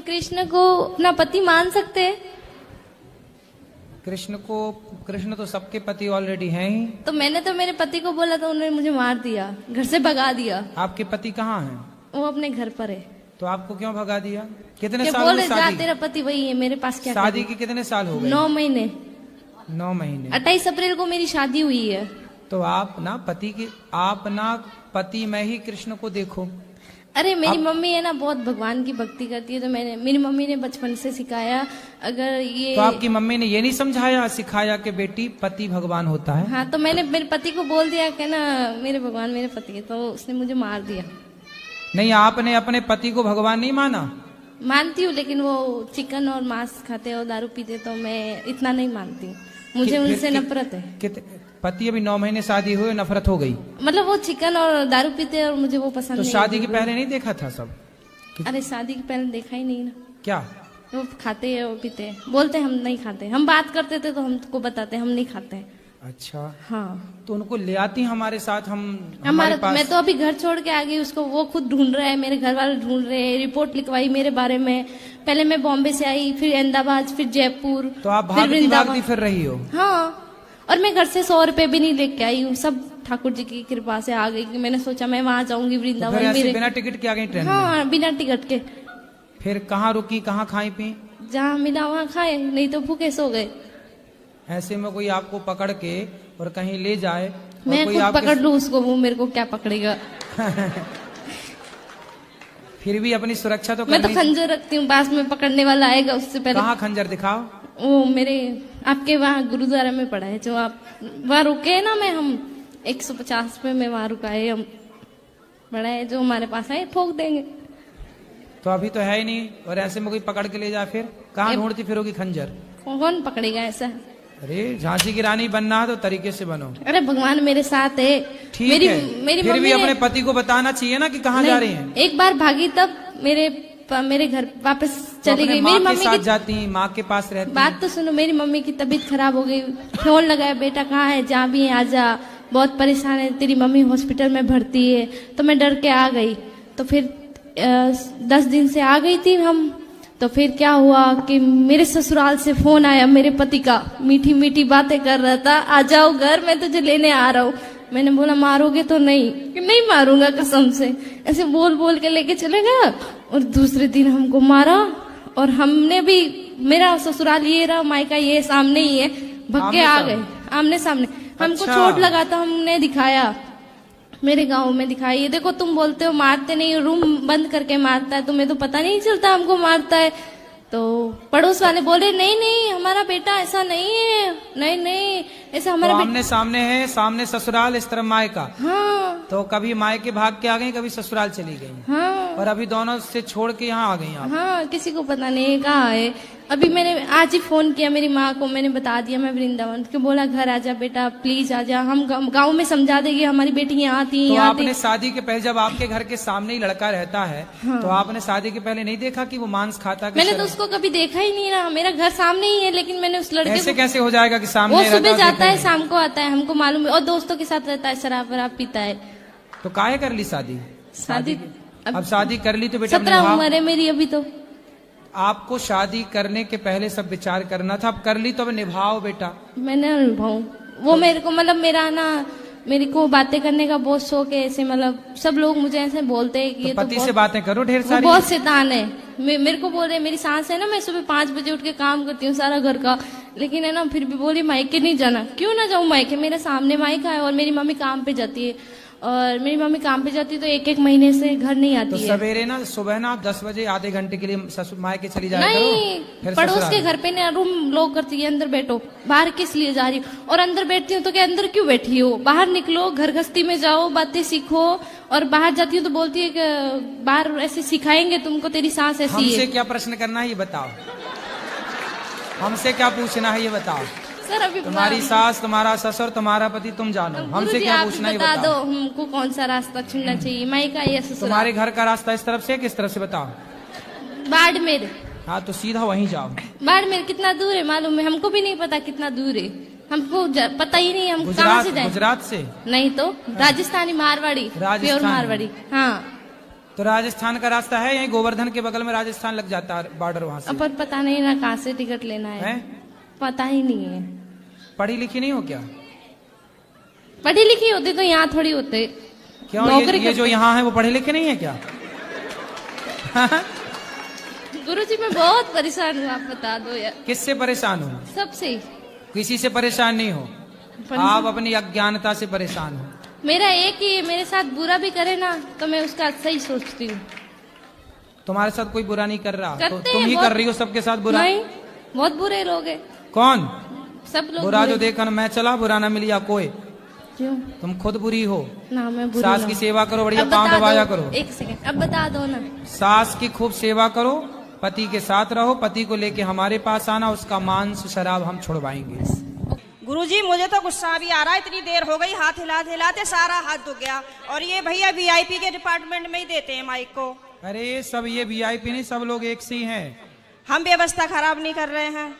कृष्ण को अपना पति मान सकते हैं? कृष्ण तो सबके पति ऑलरेडी हैं ही। तो मैंने तो मेरे पति को बोला तो उन्होंने मुझे मार दिया, घर से भगा दिया। आपके पति कहाँ हैं? वो अपने घर पर है। तो आपको क्यों भगा दिया? कितने क्या साल बोले हुए जा शादी? तेरा पति वही है, मेरे पास क्या शादी के कितने साल हो गए? 9 महीने। 9 महीने। 28 अप्रैल को मेरी शादी हुई है। तो आप ना पति में ही कृष्ण को देखो। अरे मेरी मम्मी है ना बहुत भगवान की भक्ति करती है, तो मेरी मम्मी ने बचपन से सिखाया। अगर ये तो आपकी मम्मी ने ये नहीं समझाया सिखाया कि बेटी पति भगवान होता है? हाँ, तो मैंने मेरे पति को बोल दिया कि ना मेरे भगवान मेरे पति है, तो उसने मुझे मार दिया। नहीं, आपने अपने पति को भगवान नहीं माना? मानती हूँ, लेकिन वो चिकन और मांस खाते और दारू पीते, तो मैं इतना नहीं मानती हूँ। मुझे उनसे नफरत है। पति अभी 9 महीने शादी हुए, नफरत हो गई? मतलब वो चिकन और दारू पीते और मुझे वो पसंद तो नहीं। शादी के पहले नहीं देखा था सब? अरे शादी के पहले देखा ही नहीं ना। क्या वो खाते हैं, वो पीते हैं, बोलते हम नहीं खाते। हम बात करते थे तो हमको बताते हम नहीं खाते हैं। अच्छा, हाँ। तो उनको ले आती हमारे साथ, हमारे पास। मैं तो अभी घर छोड़ के आ गई उसको, वो खुद ढूंढ रहा है, मेरे घर वाले ढूंढ रहे हैं। रिपोर्ट लिखवाई मेरे बारे में। पहले मैं बॉम्बे से आई, फिर अहमदाबाद, फिर जयपुर। तो आप भागती फिर रही हो? हाँ, और मैं घर से 100 रुपए भी नहीं लेके आई हूँ, सब ठाकुर जी की कृपा से आ गई। कि मैंने सोचा मैं वहां जाऊंगी वृंदावन। तो बिना टिकट के आ गई ट्रेन में? हाँ, बिना टिकट के। फिर कहाँ रुकी, कहाँ खाई पी? जहाँ मिला वहाँ खाए, नहीं तो भूखे सो गए। ऐसे में कोई आपको पकड़ के और कहीं ले जाए, मैं कोई खुद पकड़ लूँ उसको, वो मेरे को क्या पकड़ेगा? फिर भी अपनी सुरक्षा तो मैं तो खंजर रखती हूँ, पास में पकड़ने वाला आएगा उससे पहले। कहाँ खंजर दिखाओ? वो मेरे आपके वहाँ गुरुद्वारा में पड़ा है, जो आप वहाँ रुके है ना। हम 150 पे में वहाँ रुका है, हम बड़ा है, जो हमारे पास है ठोक देंगे। तो अभी तो है ही नहीं, और ऐसे में कोई पकड़ के ले जाए फिर कहाँ ढूंढती फिरोगी खंजर? कौन पकड़ेगा ऐसा? अरे झांसी की रानी बनना है तो तरीके से बनो। अरे भगवान मेरे साथ है। ठीक है, फिर भी अपने पति को बताना चाहिए ना कि कहाँ जा रही हैं। एक बार भागी तब मेरे घर वापस चली गई। मेरी मम्मी के साथ जाती, माँ के पास रहती। बात तो सुनो, मेरी मम्मी की तबीयत खराब हो गई। फोन लगाया, बेटा कहाँ है, जहाँ भी है आजा, बहुत परेशान है, तेरी मम्मी हॉस्पिटल में भर्ती है। तो मैं डर के आ गई। तो फिर 10 दिन से आ गई थी हम। तो फिर क्या हुआ कि मेरे ससुराल से फोन आया मेरे पति का, मीठी मीठी बातें कर रहा था, आ जाओ घर, मैं तुझे लेने आ रहा हूँ। मैंने बोला मारोगे तो? नहीं, कि नहीं मारूंगा कसम से। ऐसे बोल बोल के लेके चले गया, और दूसरे दिन हमको मारा। और हमने भी, मेरा ससुराल ये रहा, मायका ये सामने ही है, भक्के आ गए आमने सामने। हमको चोट लगा था, हमने दिखाया, मेरे गांव में दिखाई। ये देखो, तुम बोलते हो मारते नहीं, रूम बंद करके मारता है, तुम्हें तो पता नहीं चलता हमको मारता है। तो पड़ोस वाले बोले नहीं नहीं हमारा बेटा ऐसा नहीं है, नहीं ऐसा हमारा तो आमने सामने है, सामने ससुराल, इस तरफ मायका। हाँ। तो कभी मायके भाग के आ गई, कभी ससुराल चली गई। हाँ। और अभी दोनों से छोड़ के यहाँ आ गई आप? हाँ, किसी को पता नहीं कहाँ है। अभी मैंने आज ही फोन किया मेरी माँ को, मैंने बता दिया मैं वृंदावन, तो बोला घर आजा बेटा प्लीज आजा, हम गांव में समझा देंगे, हमारी बेटी यहाँ थी। तो आपने शादी के पहले, जब आपके घर के सामने ही लड़का रहता है, हाँ। तो आपने शादी के पहले नहीं देखा कि वो मांस खाता? मैंने तो उसको कभी देखा ही नहीं ना, मेरा घर सामने ही है, लेकिन मैंने उस लड़के ऐसे कैसे हो जाएगा कि सामने? वो सुबह जाता है, शाम को आता है, हमको मालूम है, और दोस्तों के साथ रहता है, शराब वराब पीता है। तो काहे कर ली शादी? शादी अब शादी कर ली तो बेटा 17 उम्र है मेरी अभी। तो आपको शादी करने के पहले सब विचार करना था, अब कर ली तो अब निभाओ बेटा। मैंने निभाऊं, वो मेरे को मतलब मेरा ना, मेरे को बातें करने का बहुत शौक है। ऐसे मतलब सब लोग मुझे ऐसे बोलते हैं कि तो ये पति तो से बातें करो ढेर सारी। बहुत शैतान है। मेरे को बोल रहे, मेरी सास है ना, मैं सुबह 5 बजे उठ के काम करती हूँ सारा घर का, लेकिन है ना फिर भी बोली मायके नहीं जाना। क्यों ना जाऊँ मायके, मेरे सामने मायका है, और मेरी मम्मी काम पे जाती है, और मेरी मम्मी काम पे जाती है तो 1-1 महीने से घर नहीं आती तो है। सवेरे ना, सुबह ना 10 बजे आधे घंटे के लिए ससुर मायके चली जाया नहीं, करो। पड़ोस के घर पे ना रूम लॉक करती है, अंदर बैठो, बाहर किस लिए जा रही हो? और अंदर बैठती हूँ तो क्या अंदर क्यों बैठी हो? बाहर निकलो, घर गृहस्थी में जाओ, बातें सीखो। और बाहर जाती हूँ तो बोलती है कि बाहर ऐसे सिखाएंगे तुमको, तेरी सास ऐसी है। हमसे क्या प्रश्न करना है ये बताओ, हमसे क्या पूछना है ये बताओ। सर अभी तुम्हारी सास, तुम्हारा ससुर, तुम्हारा पति, तुम जानो, हमसे क्या पूछना है बता दो, हमको कौन सा रास्ता चुनना चाहिए, मायका या ससुराल? तुम्हारे घर का रास्ता इस तरफ से किस तरफ से बताओ? बाड़मेर। हाँ तो सीधा वहीं जाओ। बाड़मेर कितना दूर है मालूम है? हमको भी नहीं पता कितना दूर है, हमको पता ही नहीं, हम कहाँ से जाए? गुजरात से? नहीं तो राजस्थानी मारवाड़ी, प्योर मारवाड़ी। हाँ तो राजस्थान का रास्ता है, यही गोवर्धन के बगल में राजस्थान लग जाता है बॉर्डर, वहां से। पर पता नहीं ना कहाँ से टिकट लेना है, पता ही नहीं है। पढ़ी लिखी नहीं हो क्या? पढ़ी लिखी होती तो यहाँ थोड़ी होते। क्यों? ये जो यहाँ है वो पढ़े लिखे नहीं है क्या? गुरुजी मैं बहुत परेशान हूँ, आप बता दो यार। किससे परेशान हो? सबसे। किसी से परेशान नहीं हो, आप अपनी अज्ञानता से परेशान हो। मेरा एक ही, मेरे साथ बुरा भी करे ना तो मैं उसका सही सोचती हूँ। तुम्हारे साथ कोई बुरा नहीं कर रहा, तो तुम ही बहुत, कर रही हो सबके साथ बुरा। नहीं, बहुत बुरे लोग हैं। कौन? सब लोग बुरा जो देखा ना, मैं चला बुरा ना मिली या कोई। क्यों? तुम खुद बुरी हो ना, मैं बुरी सास ना की हूँ। सेवा करो, बढ़िया पाँव दबाया करो। एक सेकंड, अब बता दो ना। सास की खूब सेवा करो, पति के साथ रहो, पति को लेके हमारे पास आना, उसका मांस शराब हम छुड़वाएंगे। गुरुजी मुझे तो गुस्सा भी आ रहा है, इतनी देर हो गई, हाथ हिलाते हिलाते सारा हाथ दुख गया। और ये भैया वीआईपी के डिपार्टमेंट में ही देते हैं माइक को। अरे सब ये वीआईपी नहीं, सब लोग एक से ही हैं। हम व्यवस्था खराब नहीं कर रहे हैं।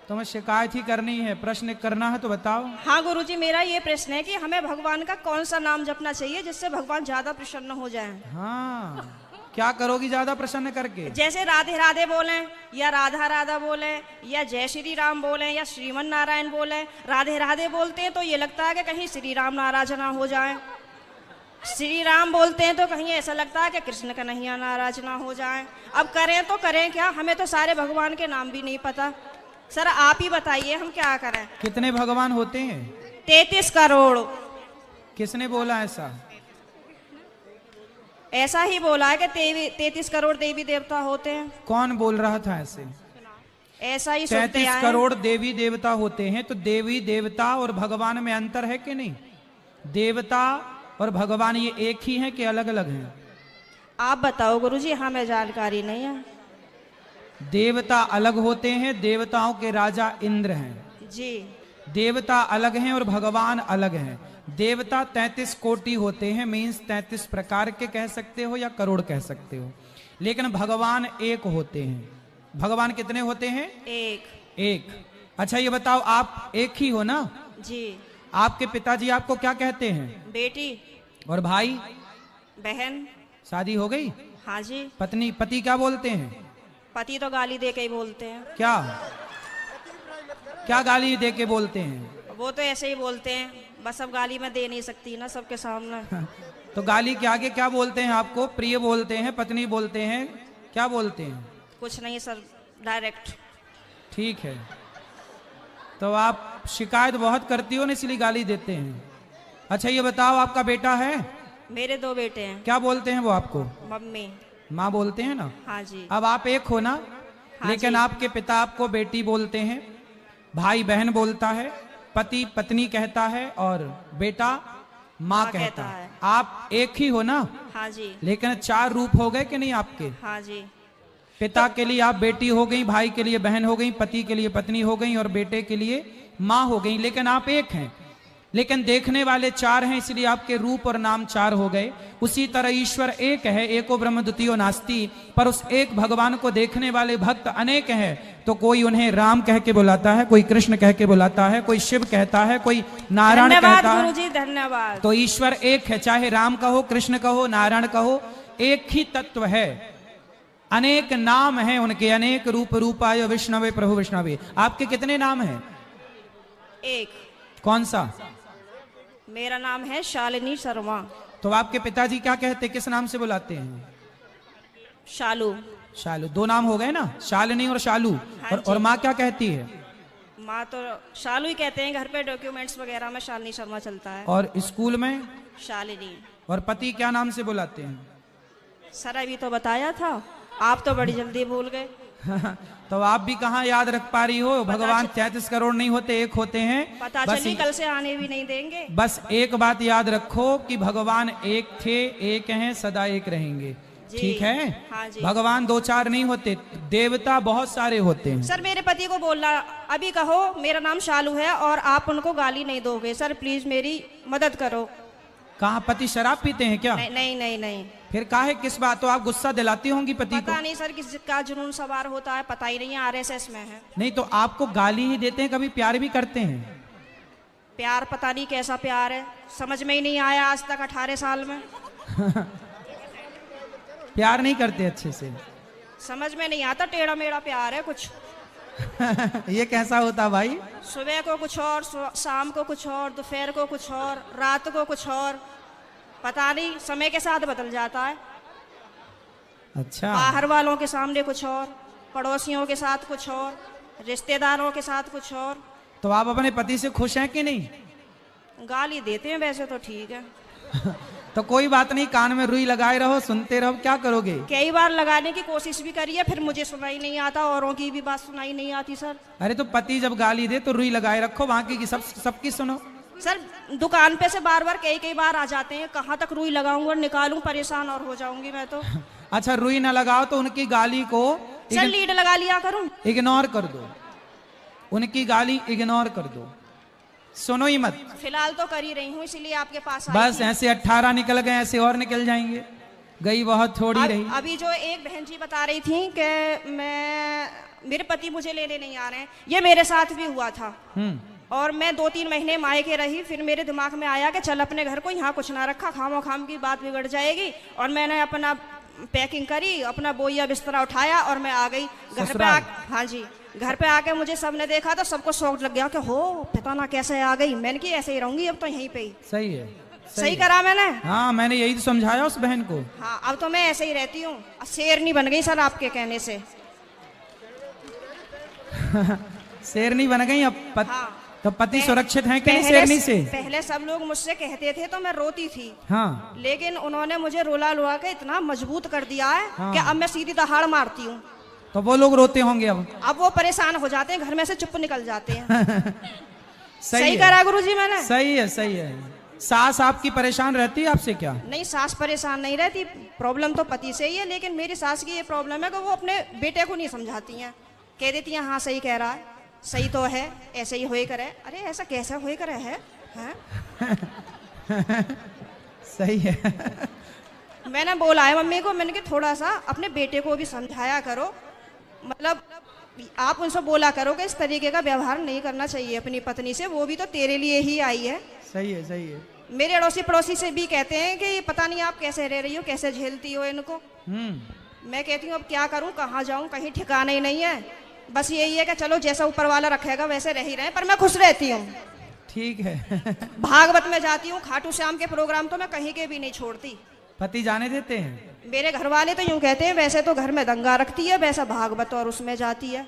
तुम्हें शिकायत ही करनी है, प्रश्न करना है तो बताओ। हाँ गुरुजी, मेरा ये प्रश्न है कि हमें भगवान का कौन सा नाम जपना चाहिए जिससे भगवान ज्यादा प्रसन्न हो जाएं? हाँ, क्या करोगी ज्यादा प्रसन्न करके? जैसे राधे राधे बोलें, या राधा राधा बोलें, या जय श्री राम बोलें, या श्रीमन नारायण बोलें। राधे राधे बोलते हैं तो ये लगता है कि कहीं श्री राम नाराज ना हो जाए। श्री राम बोलते हैं तो कहीं ऐसा लगता है कि कृष्ण कन्हैया नाराज ना हो जाए। अब करें तो करें क्या, हमें तो सारे भगवान के नाम भी नहीं पता। सर आप ही बताइए हम क्या करें। कितने भगवान होते हैं? 33 करोड़। किसने बोला ऐसा? ऐसा ही बोला है कि 33 करोड़ देवी देवता होते हैं। कौन बोल रहा था ऐसे? ऐसा ही सुनते 33 आए हैं। करोड़ देवी देवता होते हैं, तो देवी देवता और भगवान में अंतर है कि नहीं? देवता और भगवान ये एक ही हैं कि अलग अलग हैं? आप बताओ गुरुजी, हमें जानकारी नहीं है। देवता अलग होते हैं, देवताओं के राजा इंद्र हैं जी। देवता अलग हैं और भगवान अलग हैं। देवता 33 कोटि होते हैं, मीन्स 33 प्रकार के कह सकते हो या करोड़ कह सकते हो, लेकिन भगवान एक होते हैं। भगवान कितने होते हैं? एक। अच्छा ये बताओ, आप एक ही हो ना? जी। आपके पिताजी आपको क्या कहते हैं? बेटी। और भाई? बहन। शादी हो गई? हाँ जी। पति क्या बोलते हैं? पति तो गाली दे के ही बोलते हैं। क्या गाली दे के बोलते हैं? वो तो ऐसे ही बोलते हैं, बस अब गाली मैं दे नहीं सकती ना सबके सामने। तो गाली के आगे क्या बोलते हैं आपको? प्रिय बोलते हैं, पत्नी बोलते हैं, क्या बोलते हैं? कुछ नहीं सर, डायरेक्ट। ठीक है, तो आप शिकायत बहुत करती हो ना, इसलिए गाली देते हैं। अच्छा ये बताओ, आपका बेटा है? मेरे 2 बेटे हैं। क्या बोलते हैं वो आपको? मम्मी। माँ बोलते हैं ना? हाँ जी। अब आप एक हो ना? हाँ लेकिन जी। आपके पिता आपको बेटी बोलते हैं, भाई बहन बोलता है, पति पत्नी कहता है, और बेटा माँ कहता है। आप एक ही हो ना? हाँ जी। लेकिन 4 रूप हो गए कि नहीं आपके? हाँ जी। पिता के लिए आप बेटी हो गई, भाई के लिए बहन हो गई, पति के लिए पत्नी हो गई, और बेटे के लिए माँ हो गई, लेकिन आप एक हैं। लेकिन देखने वाले 4 हैं, इसलिए आपके रूप और नाम 4 हो गए। उसी तरह ईश्वर एक है, एको ब्रह्म द्वितीयो नास्ति, पर उस एक भगवान को देखने वाले भक्त अनेक हैं। तो कोई उन्हें राम कह के बुलाता है, कोई कृष्ण कह के बुलाता है, कोई शिव कहता है, कोई नारायण कहता है। गुरुजी धन्यवाद। तो ईश्वर एक है, चाहे राम कहो, कृष्ण कहो, नारायण कहो, एक ही तत्व है। अनेक नाम हैं उनके, अनेक रूप रूपाय विष्णवे प्रभु विष्णवे। आपके कितने नाम हैं? एक। कौन सा? मेरा नाम है शालिनी शर्मा। तो आपके पिताजी क्या कहते, किस नाम से बुलाते हैं? शालू। शालू। 2 नाम हो गए ना, शालिनी और शालू। हाँ और माँ क्या कहती है? माँ तो शालू ही कहते हैं, घर पे डॉक्यूमेंट्स वगैरह में शालिनी शर्मा चलता है। और स्कूल में? शालिनी। और पति क्या नाम से बुलाते हैं? सर अभी तो बताया था, आप तो बड़ी जल्दी भूल गए। तो आप भी कहाँ याद रख पा रही हो? भगवान 33 करोड़ नहीं होते, एक होते हैं। पता चली कल से आने भी नहीं देंगे। बस एक बात याद रखो कि भगवान एक थे, एक हैं, सदा एक रहेंगे। ठीक है? हाँ जी। भगवान 2-4 नहीं होते, देवता बहुत सारे होते हैं। सर मेरे पति को बोलना, अभी कहो मेरा नाम शालू है और आप उनको गाली नहीं दोगे। सर प्लीज मेरी मदद करो। कहाँ पति शराब पीते हैं क्या? नहीं नहीं नहीं नहीं। फिर काहे, किस बात? तो आप गुस्सा दिलाती होंगी पति को? पता नहीं सर किसका जुनून सवार होता है, पता ही नहीं है, RSS में है। नहीं तो आपको गाली ही देते हैं, कभी प्यार भी करते हैं? प्यार पता नहीं कैसा प्यार है, समझ में ही नहीं आया आज तक 18 साल में। प्यार नहीं करते अच्छे से। समझ में नहीं आता, टेढ़ा मेढ़ा प्यार है कुछ। ये कैसा होता भाई? सुबह को कुछ और, शाम को कुछ और, दोपहर को कुछ और, रात को कुछ और, पता नहीं, समय के साथ बदल जाता है। अच्छा। बाहर वालों के सामने कुछ और, पड़ोसियों के साथ कुछ और, रिश्तेदारों के साथ कुछ और। तो आप अपने पति से खुश हैं कि नहीं? गाली देते हैं वैसे तो ठीक है। तो कोई बात नहीं, कान में रुई लगाए रहो, सुनते रहो, क्या करोगे? कई बार लगाने की कोशिश भी करी है, फिर मुझे सुनाई नहीं आता, औरों की भी बात सुनाई नहीं आती सर। अरे तो पति जब गाली दे तो रुई लगाए रखो, बाकी की सबकी सुनो। सर दुकान पे से बार बार कई बार आ जाते हैं, कहाँ तक रुई लगाऊंगा और निकालूं, परेशान और हो जाऊंगी मैं तो। अच्छा, रुई ना लगाओ तो उनकी गाली को सर लीड लगा लिया करूं, इग्नोर कर दो, उनकी गाली इग्नोर कर दो, सुनो ही मत। फिलहाल तो कर ही रही हूँ, इसीलिए आपके पास आई बस थी। ऐसे 18 निकल गए, ऐसे और निकल जाएंगे, गई बहुत थोड़ी रही। अभी जो एक बहन जी बता रही थी कि मेरे पति मुझे लेने नहीं आ रहे हैं, ये मेरे साथ भी हुआ था। और मैं 2-3 महीने मायके रही, फिर मेरे दिमाग में आया कि चल अपने घर को यहाँ कुछ ना रखा, खामो खाम की बात बिगड़ जाएगी। और मैंने अपना पैकिंग करी, अपना बोइया बिस्तरा उठाया और मैं आ गई घर पे। हाँ जी, घर पे आके मुझे सबने देखा तो सबको शौक लग गया कि हो पता ना कैसे आ गई। मैंने कि ऐसे ही रहूंगी अब तो यहीं पे ही। सही है, सही करा मैंने। हाँ, मैंने यही तो समझाया उस बहन को। हाँ, अब तो मैं ऐसे ही रहती हूँ, शेरनी बन गई सर आपके कहने से। शेरनी बन गई अब हाँ। तो पति सुरक्षित है कि नहीं शेरनी से? पहले सब लोग मुझसे कहते थे तो मैं रोती थी। हाँ। लेकिन उन्होंने मुझे रोला लुआ के इतना मजबूत कर दिया है हाँ। कि अब मैं सीधी दहाड़ मारती हूँ। तो वो लोग रोते होंगे अब वो परेशान हो जाते हैं, घर में से चुप निकल जाते हैं। सही करा गुरुजी मैंने। सही है, सही है। सास आपकी परेशान रहती है आपसे क्या? नहीं, सास परेशान नहीं रहती, प्रॉब्लम तो पति से ही है। लेकिन मेरी सास की ये प्रॉब्लम है कि वो अपने बेटे को नहीं समझाती हैं, कह देती हैं हाँ सही कह रहा है, सही तो है, ऐसे ही होए करे। अरे ऐसा कैसा होए करे है? सही है। मैंने बोला है मम्मी को, मैंने कि थोड़ा सा अपने बेटे को भी समझाया करो, मतलब आप उनसे बोला करो कि इस तरीके का व्यवहार नहीं करना चाहिए अपनी पत्नी से, वो भी तो तेरे लिए ही आई है। सही है, सही है। मेरे अड़ोसी पड़ोसी से भी कहते हैं कि पता नहीं आप कैसे रह रही हो, कैसे झेलती हो इनको। मैं कहती हूँ अब क्या करूँ, कहाँ जाऊँ, कहीं ठिकाना ही नहीं है। बस यही है कि चलो जैसा ऊपर वाला रखेगा वैसे रह ही रहे, पर मैं खुश रहती हूँ। ठीक है। भागवत में जाती हूँ, खाटू श्याम के प्रोग्राम तो मैं कहीं के भी नहीं छोड़ती। पति जाने देते हैं? मेरे घर वाले तो यूं कहते हैं वैसे तो घर में दंगा रखती है, वैसा भागवत और उसमें जाती है।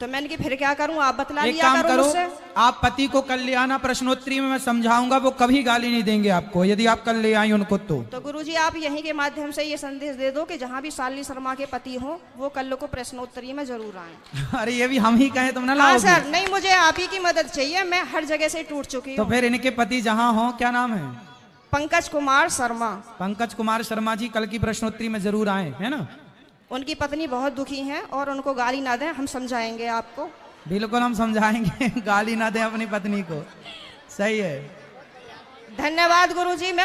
तो मैंने कि फिर क्या करूं, आप बतला एक लिया काम करो करो, मुझसे। आप पति को कल ले आना, प्रश्नोत्तरी में मैं समझाऊंगा, वो कभी गाली नहीं देंगे आपको यदि आप कल ले आई उनको। तो गुरुजी आप यहीं के माध्यम से ये संदेश दे दो कि जहाँ भी शालिनी शर्मा के पति हो वो कल को प्रश्नोत्तरी में जरूर आए। अरे ये भी हम ही कहें तुम ना हाँ लाओगे? सर, नहीं मुझे आप ही की मदद चाहिए, मैं हर जगह से टूट चुकी तो हूँ। फिर इनके पति जहाँ हो, क्या नाम है? पंकज कुमार शर्मा। पंकज कुमार शर्मा जी कल की प्रश्नोत्तरी में जरूर आए, है ना? उनकी पत्नी बहुत दुखी हैं और उनको गाली ना दें, हम समझाएंगे आपको। बिल्कुल हम समझाएंगे। गाली ना दें अपनी पत्नी को। सही है। धन्यवाद गुरुजी। मैं